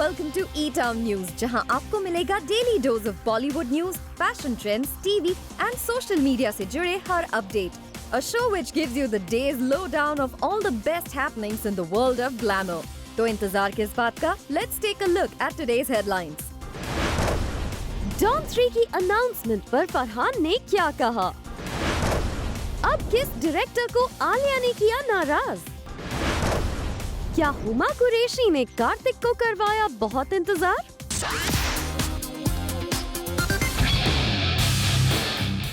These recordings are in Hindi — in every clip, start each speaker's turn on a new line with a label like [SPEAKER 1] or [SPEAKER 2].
[SPEAKER 1] Welcome to E-Town News, जहां आपको मिलेगा daily dose of Bollywood news, fashion trends, TV and social media से जुड़े हर update. A show which gives you the day's lowdown of all the best happenings in the world of glamour. तो इंतजार किस बात का? Let's take a look at today's headlines. Don 3 की अनाउंसमेंट पर फरहान ने क्या कहा? अब किस डायरेक्टर को आलिया ने किया नाराज? क्या हुमा कुरैशी ने कार्तिक को करवाया बहुत इंतजार?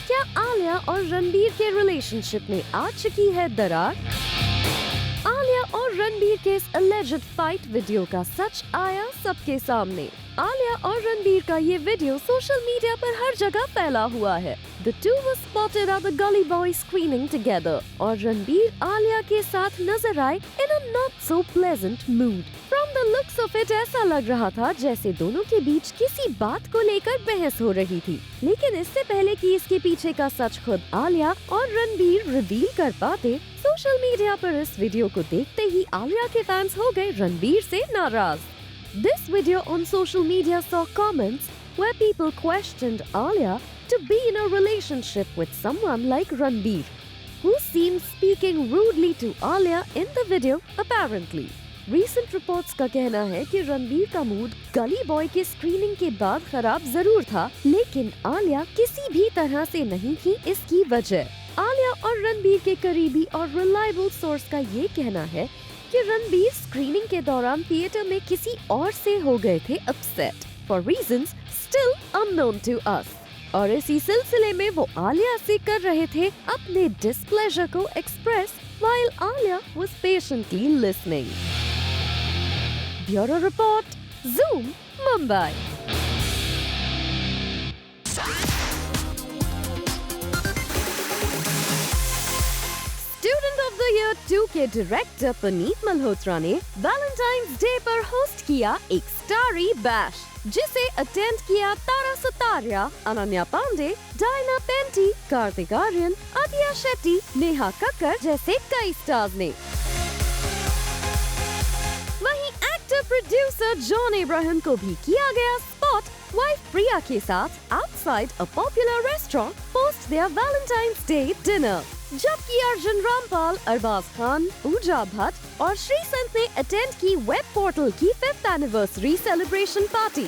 [SPEAKER 1] क्या आलिया और रणबीर के रिलेशनशिप में आ चुकी है दरार? आलिया और रणबीर के इस alleged फाइट वीडियो का सच आया सबके सामने. आलिया और रणबीर का ये वीडियो सोशल मीडिया पर हर जगह फैला हुआ है. The two were spotted at the Gully Boy screening together और रणबीर आलिया के साथ नजर आए in a not so pleasant mood. From the looks of it ऐसा लग रहा था जैसे दोनों के बीच किसी बात को लेकर बहस हो रही थी. लेकिन इससे पहले कि इसके पीछे का सच खुद आलिया और रणबीर रिवील कर पाते, सोशल मीडिया पर इस वीडियो को देखते ही आलिया के फैंस हो गए रणबीर से नाराज. This video on social media saw comments where people questioned Alia to be in a relationship with someone like Ranbir, who seemed speaking rudely to Alia in the video apparently. Recent reports का कहना है कि रणबीर का मूड गली बॉय के स्क्रीनिंग के बाद खराब जरूर था, लेकिन आलिया किसी भी तरह से नहीं थी इसकी वजह. आलिया और रणबीर के करीबी और रिलायबल सोर्स का ये कहना है कि रणबीर स्क्रीनिंग के दौरान थिएटर में किसी और से हो गए थे upset for reasons still unknown to us, और इसी सिलसिले में वो आलिया से कर रहे थे अपने डिस्प्लेजर को express while Alia was patiently listening. Bureau report, Zoom, Mumbai. Student of the year 2 के डायरेक्टर पुनीत मल्होत्रा ने वैलेंटाइंस डे पर होस्ट किया एक स्टारी बैश, जिसे अटेंड किया तारा सुतारिया, अनन्या पांडे, डायना पेंटी, कार्तिक आर्यन, आदिया शेट्टी, नेहा कक्कर जैसे कई स्टार्स ने. वहीं एक्टर प्रोड्यूसर जॉन अब्राहम को भी किया गया स्पॉट वाइफ प्रिया के साथ outside a popular restaurant post their Valentine's day dinner, जबकि अर्जुन रामपाल, अरबाज खान, पूजा भट्ट और श्रीसंत ने अटेंड की वेब पोर्टल की 5th एनिवर्सरी सेलिब्रेशन पार्टी.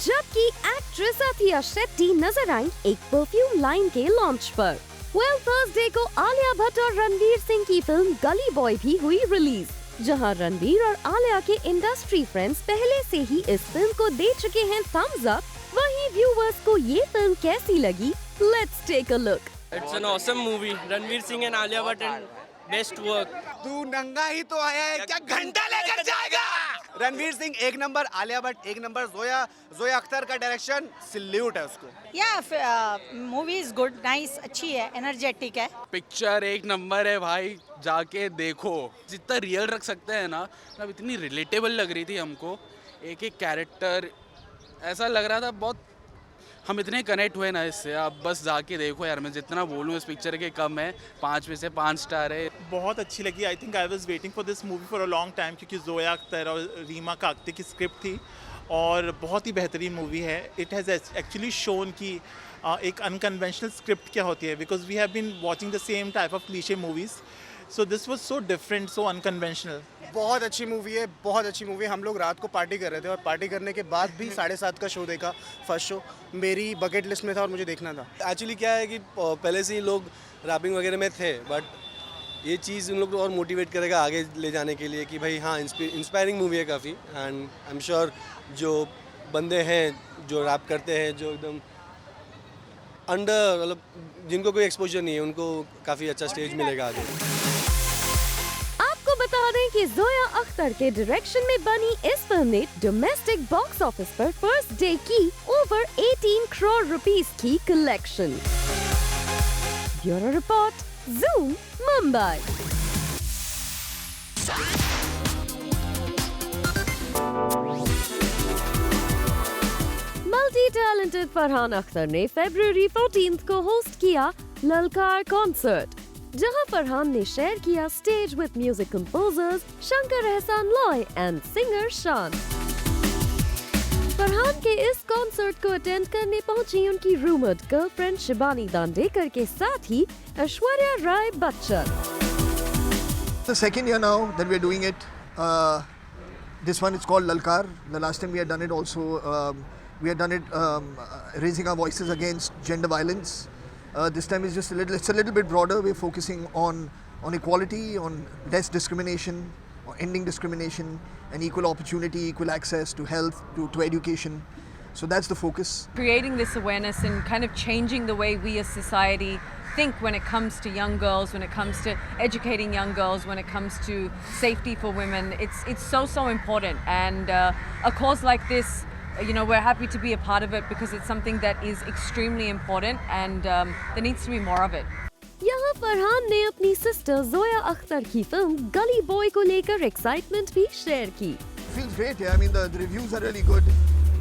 [SPEAKER 1] जबकि एक्ट्रेस अथिया शेट्टी नजर आई एक परफ्यूम लाइन के लॉन्च पर. थर्सडे को आलिया भट्ट और रणवीर सिंह की फिल्म गली बॉय भी हुई रिलीज, जहां रणबीर और आलिया के इंडस्ट्री फ्रेंड्स पहले से ही इस फिल्म को दे चुके हैं थम्स अप. वहीं व्यूवर्स को ये फिल्म कैसी लगी? Let's take a look.
[SPEAKER 2] It's an awesome movie. Ranveer Singh and Alia Bhatt and best work.
[SPEAKER 3] तू नंगा ही तो आया है, क्या घंटा लेकर जाएगा? रणवीर सिंह एक नंबर, आलिया भट्ट एक नंबर, जोया अख्तर का डायरेक्शन सैल्यूट है उसको.
[SPEAKER 4] मूवी इज गुड, नाइस, अच्छी है, एनर्जेटिक है.
[SPEAKER 5] पिक्चर एक नंबर है भाई, जाके देखो. जितना रियल रख सकते हैं ना, मतलब इतनी रिलेटेबल लग रही थी हमको. एक एक कैरेक्टर ऐसा लग रहा था बहुत, हम इतने कनेक्ट हुए ना इससे. आप बस जाके देखो यार, मैं जितना बोलूँ इस पिक्चर के कम है. 5 में से 5 स्टार है.
[SPEAKER 6] बहुत अच्छी लगी. I think I was waiting for this movie for a long time, क्योंकि जोया अख्तर और रीमा काकती की स्क्रिप्ट थी और बहुत ही बेहतरीन मूवी है. इट हैज़ एक्चुअली शोन कि एक अनकन्वेंशनल स्क्रिप्ट क्या होती है, because we have been watching the same type of cliche movies. So this was so different, so unconventional.
[SPEAKER 3] बहुत अच्छी मूवी है, बहुत अच्छी मूवी. हम लोग रात को पार्टी कर रहे थे और पार्टी करने के बाद भी 7:30 का शो देखा. फर्स्ट शो मेरी बकेट लिस्ट में था और मुझे देखना था.
[SPEAKER 7] एक्चुअली क्या है कि पहले से ही लोग रैपिंग वगैरह में थे, बट ये चीज़ उन लोग को और मोटिवेट करेगा आगे ले जाने के लिए कि भाई हाँ, इंस्पायरिंग मूवी है काफ़ी. एंड आई एम श्योर जो बंदे हैं जो रैप करते हैं, जो एकदम अंडर, मतलब जिनको कोई एक्सपोजर नहीं है, उनको काफ़ी अच्छा स्टेज मिलेगा आगे.
[SPEAKER 1] बता दें कि जोया अख्तर के डायरेक्शन में बनी इस फिल्म ने डोमेस्टिक बॉक्स ऑफिस पर फर्स्ट डे की ओवर 18 करोड़ रुपीस की collection. Bureau report, Zoom, Mumbai. Multi talented Farhan Akhtar ने फरवरी 14 को होस्ट किया ललकार कॉन्सर्ट. जहां फरहान ने शेयर किया stage with music composers Shankar एहसान लॉय एंड सिंगर शान। फरहान के इस कॉन्सर्ट को अटेंड करने पहुंची उनकी रूमर्ड गर्लफ्रेंड शिबानी दांडेकर के साथ ही Aishwarya Rai Bachchan.
[SPEAKER 8] The second year now that we are doing it. This one is called Lalkar. The last time we had done it also, we had done it raising our voices against gender violence. This time is just it's a little bit broader. We're focusing on equality, on less discrimination, or ending discrimination, and equal opportunity, equal access to health, to education. So that's the focus.
[SPEAKER 9] Creating this awareness and kind of changing the way we as society think when it comes to young girls, when it comes to educating young girls, when it comes to safety for women. It's so important, and a cause like this, you know, we're happy to be a part of it because it's something that is extremely important, and there needs to be more of it.
[SPEAKER 1] यहाँ फरहान ने अपनी सिस्टर जोया अख्तर की फिल्म गली बॉय को लेकर एक्साइटमेंट भी शेयर की।
[SPEAKER 8] Feels great. Yeah, I mean the reviews are really good.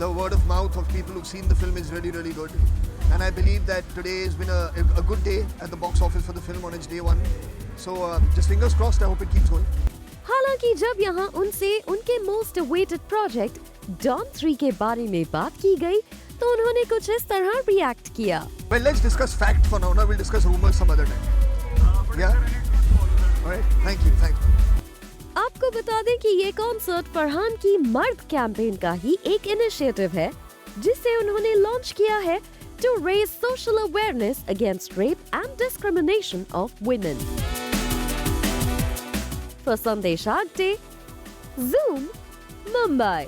[SPEAKER 8] The word of mouth of people who've seen the film is really good. And I believe that today has been a good day at the box office for the film on its day one. So just fingers crossed. I hope it keeps going.
[SPEAKER 1] हालांकि जब यहाँ उनसे उनके मोस्ट अवेटेड प्रोजेक्ट डॉन 3 के बारे में बात की गई तो उन्होंने कुछ इस तरह रिएक्ट किया।
[SPEAKER 8] Well, let's discuss fact for now. Now we'll discuss rumors some other time. Yeah. All right. Thank you. Thanks.
[SPEAKER 1] आपको बता दें कि ये कॉन्सर्ट फरहान की मर्द कैंपेन का ही एक इनिशिएटिव है जिसे उन्होंने लॉन्च किया है to raise social awareness against rape and discrimination of women. For Sandesh Agte, Zoom, Mumbai.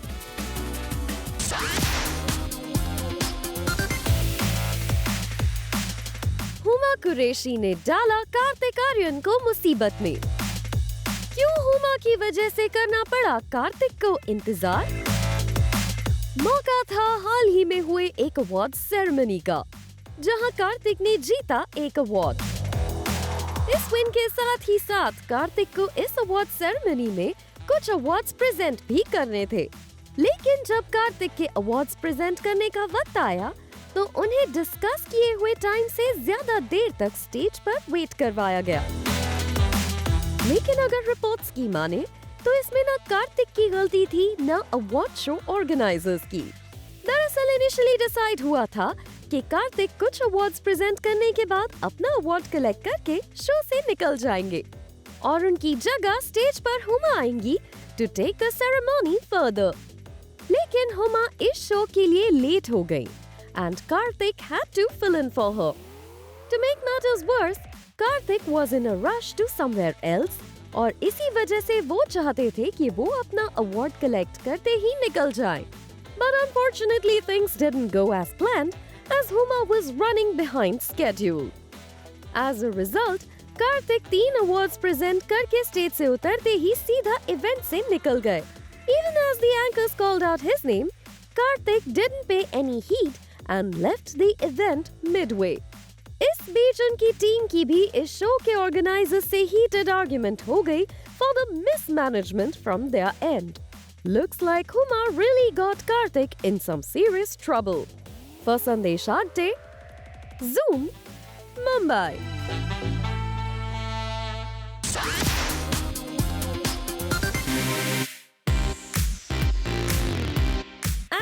[SPEAKER 1] Huma Qureshi ने डाला कार्तिक आर्यन को मुसीबत में। क्यों हुमा की वजह से करना पड़ा कार्तिक को इंतजार? मौका था हाल ही में हुए एक अवार्ड सेरेमनी का, जहां कार्तिक ने जीता एक अवार्ड। इस विन के साथ ही साथ कार्तिक को इस अवार्ड सेरेमनी में कुछ अवार्ड्स प्रेजेंट भी करने थे, लेकिन जब कार्तिक के अवार्ड्स प्रेजेंट करने का वक्त आया तो उन्हें डिस्कस किए हुए टाइम से ज्यादा देर तक स्टेज पर वेट करवाया गया। लेकिन अगर रिपोर्ट्स की माने तो इसमें न कार्तिक की गलती थी न अवार्ड शो ऑर्गेनाइजर्स की। दरअसल इनिशियली डिसाइड हुआ था कि कार्तिक कुछ अवार्ड्स प्रेजेंट करने के बाद अपना अवार्ड कलेक्ट करके शो से निकल जाएंगे और उनकी जगह स्टेज पर हुमा आएंगी to take the ceremony further. लेकिन हुमा इस शो के लिए लेट हो गई and Kartik had to fill in for her. To make matters worse, Kartik was in a rush to somewhere else और इसी वजह से वो चाहते थे कि वो अपना अवार्ड कलेक्ट करते ही निकल जाएं। But unfortunately things didn't go as planned as Huma was running behind schedule. As a result, Kartik 3 awards present करके स्टेज से उतरते ही सीधा इवेंट से निकल गए। Even as the anchors called out his name, Karthik didn't pay any heed and left the event midway. इस बीच उनकी टीम की भी इस शो के ऑर्गेनाइजर से हीटेड आर्गुमेंट हो गई for the mismanagement from their end. Looks like Huma really got Karthik in some serious trouble. For Sandesh Agte, Zoom, Mumbai.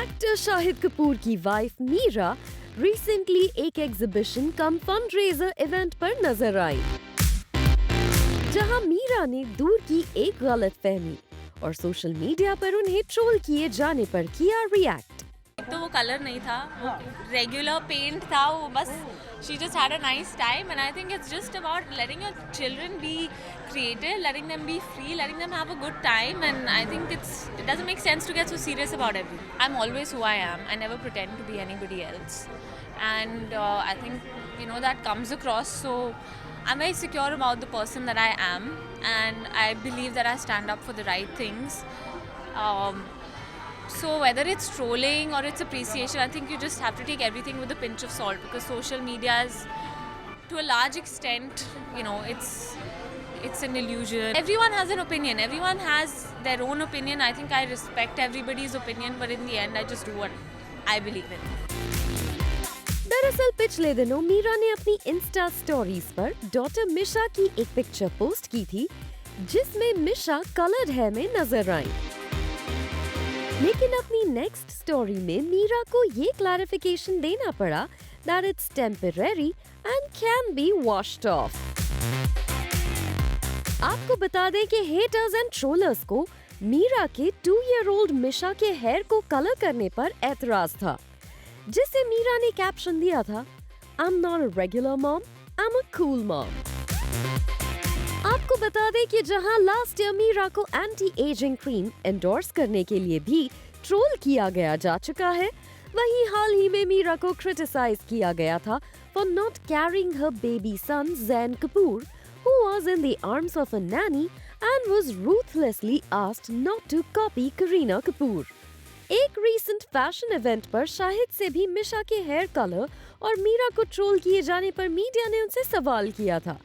[SPEAKER 1] Actor Shahid Kapoor की वाइफ मीरा रिसेंटली एक एग्जीबिशन कम फंडरेजर इवेंट पर नजर आई, जहां मीरा ने दूर की एक गलतफहमी और सोशल मीडिया पर उन्हें ट्रोल किए जाने पर किया रिएक्ट।
[SPEAKER 10] तो वो कलर नहीं था, वो रेगुलर पेंट था, वो बस she just had a nice time, and I think it's just about letting your children be creative, letting them be free, letting them have a good time, and I think it doesn't make sense to get so serious about everything. I'm always who I am. I never pretend to be anybody else, and I think that comes across. So I'm very secure about the person that I am, and I believe that I stand up for the right things. So whether it's trolling or it's appreciation, I think you just have to take everything with a pinch of salt, because social media is, to a large extent, it's an illusion. Everyone has an opinion. Everyone has their own opinion. I think I respect everybody's opinion, but in the end, I just do what I believe in.
[SPEAKER 1] दरअसल पिछले दिनों मीरा ने अपनी इंस्टा स्टोरीज पर डॉटर मिशा की एक पिक्चर पोस्ट की थी जिसमें मिशा कलर्ड हेयर में नजर आई। लेकिन अपनी नेक्स्ट स्टोरी में मीरा को ये क्लैरिफिकेशन देना पड़ा that it's temporary and can be washed off। आपको बता दें कि हेटर्स एंड ट्रोलर्स को मीरा के 2-year-old मिशा के हेयर को कलर करने पर एतराज था, जिसे मीरा ने कैप्शन दिया था I'm not a regular mom, I'm a cool mom। आपको बता दें कि जहां लास्ट ईयर मीरा को एंटी एजिंग क्रीम एंडोर्स करने के लिए भी ट्रोल किया गया जा चुका है, वहीं हाल ही में मीरा को क्रिटिसाइज किया गया था for not carrying her baby son Zain Kapoor who was in the arms of a nanny and was ruthlessly asked not to copy Kareena Kapoor। एक रीसेंट फैशन इवेंट पर शाहिद से भी मिशा के हेयर कलर और मीरा को ट्रोल किए जाने पर मीडिया ने उनसे सवाल किया था,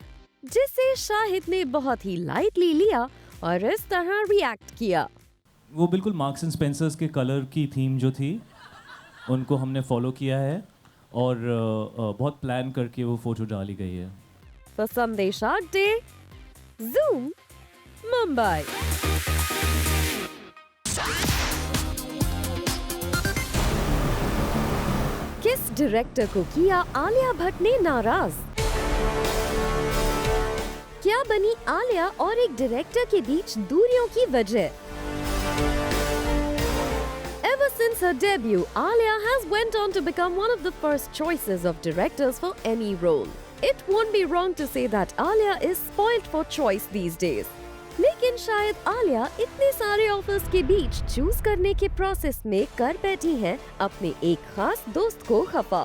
[SPEAKER 1] जिसे शाहिद ने बहुत ही लाइटली लिया और इस तरह रिएक्ट किया।
[SPEAKER 11] वो बिल्कुल मार्क्स एंड स्पेंसर्स के कलर की थीम जो थी उनको हमने फॉलो किया है और बहुत प्लान करके वो फोटो डाली गई है।
[SPEAKER 1] For Sandeshak Day, Zoom, Mumbai। किस डायरेक्टर को किया आलिया भट्ट ने नाराज? क्या बनी आलिया और एक डायरेक्टर के बीच दूरियों की वजह? Ever since her debut, Alia has went on to become one of the first choices of directors for any role। It won't be wrong to say that Alia is spoilt for choice these days। लेकिन शायद आलिया इतने सारे ऑफर्स के बीच चूज करने के प्रोसेस में कर बैठी हैं अपने एक खास दोस्त को खफा।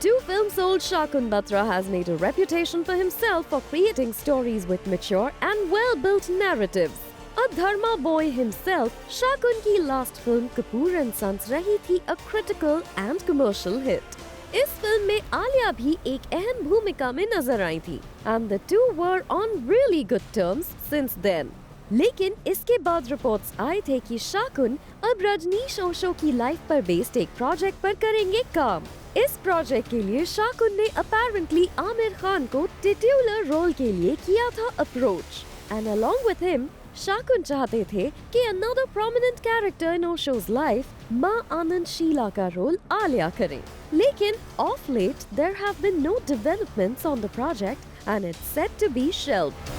[SPEAKER 1] Two films old Shakun Batra has made a reputation for himself for creating stories with mature and well-built narratives। A Dharma boy himself, Shakun की last film Kapoor and Sons रही थी a critical and commercial hit। इस फिल्म में आलिया भी एक अहम भूमिका में नजर आई थी and the two were on really good terms since then। लेकिन इसके बाद रिपोर्ट्स आए थे कि शाकुन अब रजनीश ओशो की लाइफ पर बेस्ड एक प्रोजेक्ट पर करेंगे काम। इस प्रोजेक्ट के लिए शाकुन ने अपेरेंटली आमिर खान को टिट्यूलर रोल के लिए किया था approach and along with him शाकुन चाहते थे कि another prominent character in Osho's life, माँ आनंद शीला का रोल आलिया करें। लेकिन of late there have been no developments on the project and it's set to be shelved।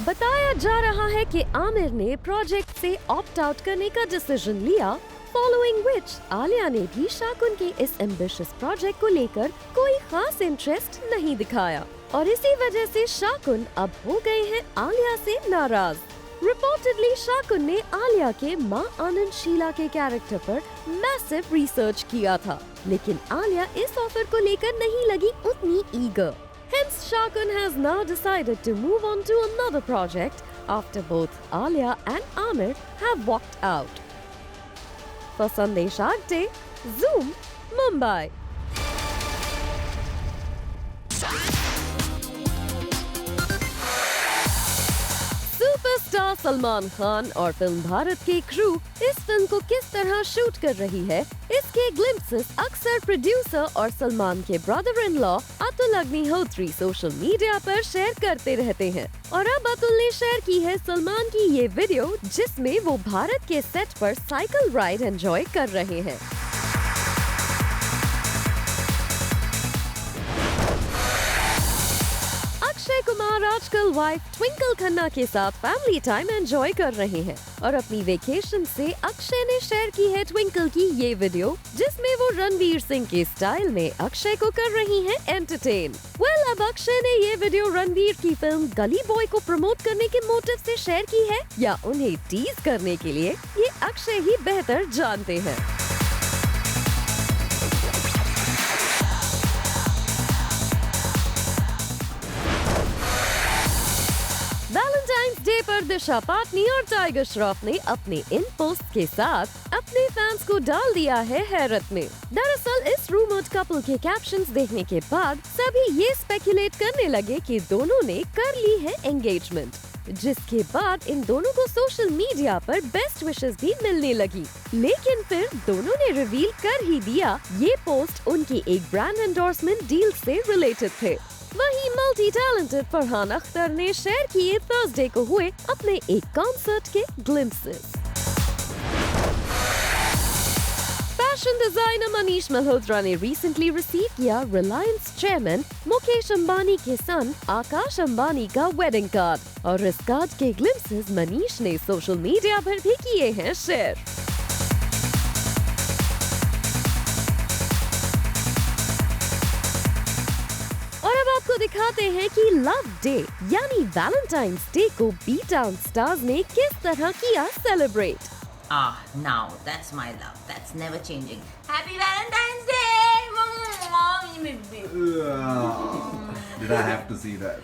[SPEAKER 1] बताया जा रहा है कि आमिर ने प्रोजेक्ट से ऑप्ट आउट करने का डिसीजन लिया, following which आलिया ने भी शाकुन के इस एम्बिशियस प्रोजेक्ट को लेकर कोई खास इंटरेस्ट नहीं दिखाया और इसी वजह से शाकुन अब हो गए हैं आलिया से नाराज। रिपोर्टेडली शाकुन ने आलिया के माँ आनंद शीला के कैरेक्टर पर मैसिव रिसर्च किया था, लेकिन आलिया इस ऑफर को लेकर नहीं लगी उतनी eager. Hence, Shakun has now decided to move on to another project after both Alia and Amir have walked out। For Sandeshak Day, Zoom, Mumbai। Superstar Salman Khan और फिल्म भारत के क्रू इस फिल्म को किस तरह शूट कर रही है, इसके ग्लिम्प्सेस अक्सर प्रोड्यूसर और सलमान के brother in law Atul Agnihotri social media पर शेयर करते रहते हैं। और अब अतुल ने शेयर की है सलमान की ये वीडियो जिसमें वो भारत के सेट पर साइकिल राइड एंजॉय कर रहे हैं। अक्षय कुमार आजकल वाइफ ट्विंकल खन्ना के साथ फैमिली टाइम एंजॉय कर रहे हैं और अपनी वेकेशन से अक्षय ने शेयर की है ट्विंकल की ये वीडियो जिसमें वो रणवीर सिंह के स्टाइल में अक्षय को कर रही हैं एंटरटेन। अब अक्षय ने ये वीडियो रणवीर की फिल्म गली बॉय को प्रमोट करने के मोटिव से शेयर की है या उन्हें टीज करने के लिए, ये अक्षय ही बेहतर जानते हैं। वैलेंटाइंस डे पर दिशा पाटनी और टाइगर श्रॉफ ने अपने इन पोस्ट के साथ अपने फैंस को डाल दिया है हैरत में। दरअसल इस रूमर्ड कपल के कैप्शंस देखने के बाद सभी ये स्पेकुलेट करने लगे कि दोनों ने कर ली है एंगेजमेंट। जिसके बाद इन दोनों को सोशल मीडिया पर बेस्ट विशेस भी मिलने लगी। लेकिन फिर दोनों ने रिवील कर ही दिया ये पोस्ट उनकी एक ब्रांड एंडोर्समेंट डील से रिलेटेड थे। वहीं मल्टी टैलेंटेड फरहान अख्तर ने शेयर किए थर्सडे को हुए अपने एक कॉन्सर्ट के glimpses. Fashion designer Manish Malhotra ने रिसेंटली रिसीव किया रिलायंस चेयरमैन मुकेश अंबानी के सन आकाश अंबानी का वेडिंग कार्ड और इस कार्ड के ग्लिम्पसेस मनीष ने सोशल मीडिया पर भी किए हैं शेयर। और अब आपको दिखाते हैं कि लव डे यानी वैलेंटाइंस डे को बी टाउन स्टार्स ने किस तरह किया celebrate.
[SPEAKER 12] Now that's my love. That's never changing. Happy Valentine's Day!
[SPEAKER 3] Did I have to see that?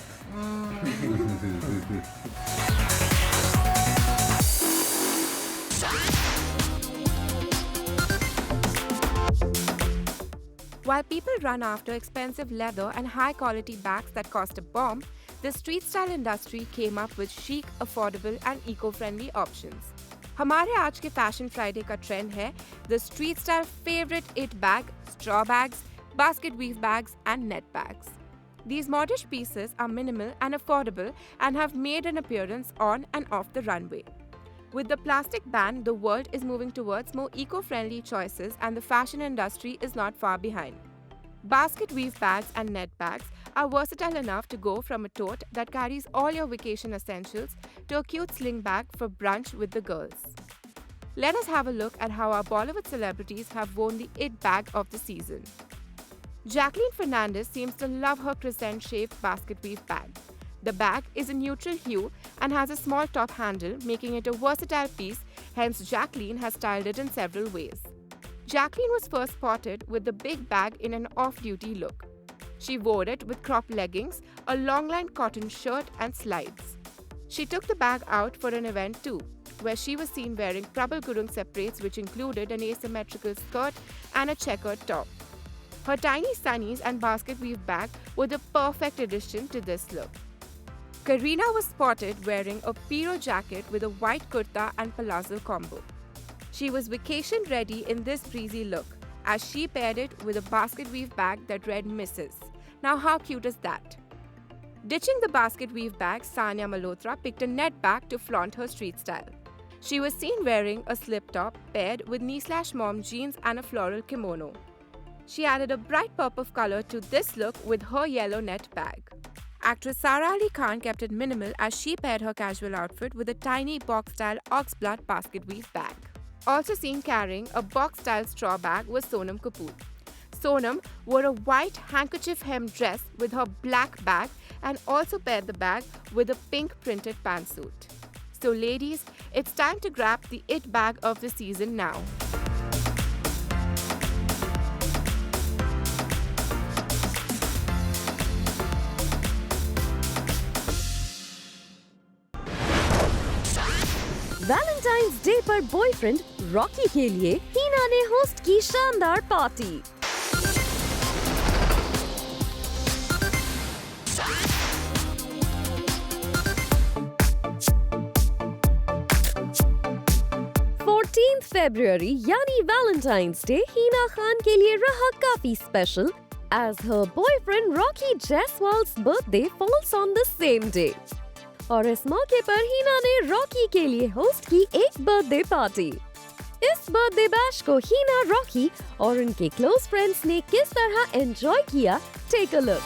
[SPEAKER 13] While people run after expensive leather and high-quality bags that cost a bomb, the street-style industry came up with chic, affordable and eco-friendly options. हमारे आज के फैशन फ्राइडे का ट्रेंड है the street style favourite it bag, straw bags, basket weave bags and net bags. These modish pieces are minimal and affordable and have made an appearance on and off the runway. With the plastic ban, the world is moving towards more eco-friendly choices and the fashion industry is not far behind. Basket weave bags and net bags are versatile enough to go from a tote that carries all your vacation essentials to a cute sling bag for brunch with the girls. Let us have a look at how our Bollywood celebrities have worn the it bag of the season. Jacqueline Fernandez seems to love her crescent-shaped basket weave bag. The bag is a neutral hue and has a small top handle, making it a versatile piece, hence Jacqueline has styled it in several ways. Jacqueline was first spotted with the big bag in an off-duty look. She wore it with cropped leggings, a long-line cotton shirt and slides. She took the bag out for an event too, where she was seen wearing Prabal Gurung separates which included an asymmetrical skirt and a checkered top. Her tiny sunnies and basket weave bag were the perfect addition to this look. Kareena was spotted wearing a Piro jacket with a white kurta and palazzo combo. She was vacation ready in this breezy look, as she paired it with a basket weave bag that read Mrs. Now how cute is that? Ditching the basket weave bag, Sanya Malhotra picked a net bag to flaunt her street style. She was seen wearing a slip top paired with knee/mom jeans and a floral kimono. She added a bright pop of color to this look with her yellow net bag. Actress Sara Ali Khan kept it minimal as she paired her casual outfit with a tiny box-style oxblood basket weave bag. Also seen carrying a box-style straw bag was Sonam Kapoor. Sonam wore a white handkerchief-hemmed dress with her black bag and also paired the bag with a pink printed pantsuit. So ladies, it's time to grab the it bag of the season now.
[SPEAKER 1] Valentine's day पर बॉयफ्रेंड रॉकी के लिए हीना ने होस्ट की शानदार पार्टी। February यानी वैलेंटाइंस डे हीना खान के लिए रहा काफी special as her boyfriend Rocky Jaiswal's birthday falls on the same day. और इस मौके पर हीना ने रॉकी के लिए होस्ट की एक बर्थडे पार्टी। इस बर्थडे बैश को हीना, रॉकी और उनके क्लोज फ्रेंड्स ने किस तरह एंजॉय किया, टेक अ लुक।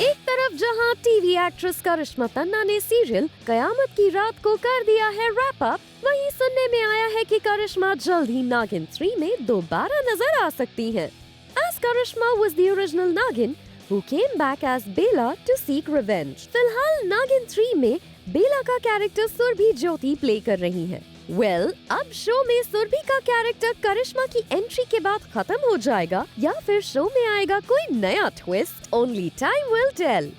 [SPEAKER 1] एक तरफ जहां टीवी एक्ट्रेस करिश्मा तन्ना ने सीरियल कयामत की रात को कर दिया है रैप अप, वहीं सुनने में आया है कि करिश्मा जल्द ही नागिन 3 में दोबारा नजर आ सकती हैं। As Karishma was the original Nagin who came back as Bela to seek revenge. फिलहाल नागिन 3 में बेला का कैरेक्टर सुरभि ज्योति प्ले कर रही हैं। Well, अब शो में सुरभि का कैरेक्टर करिश्मा की एंट्री के बाद खत्म हो जाएगा या फिर शो में आएगा कोई नया twist? Only time will tell.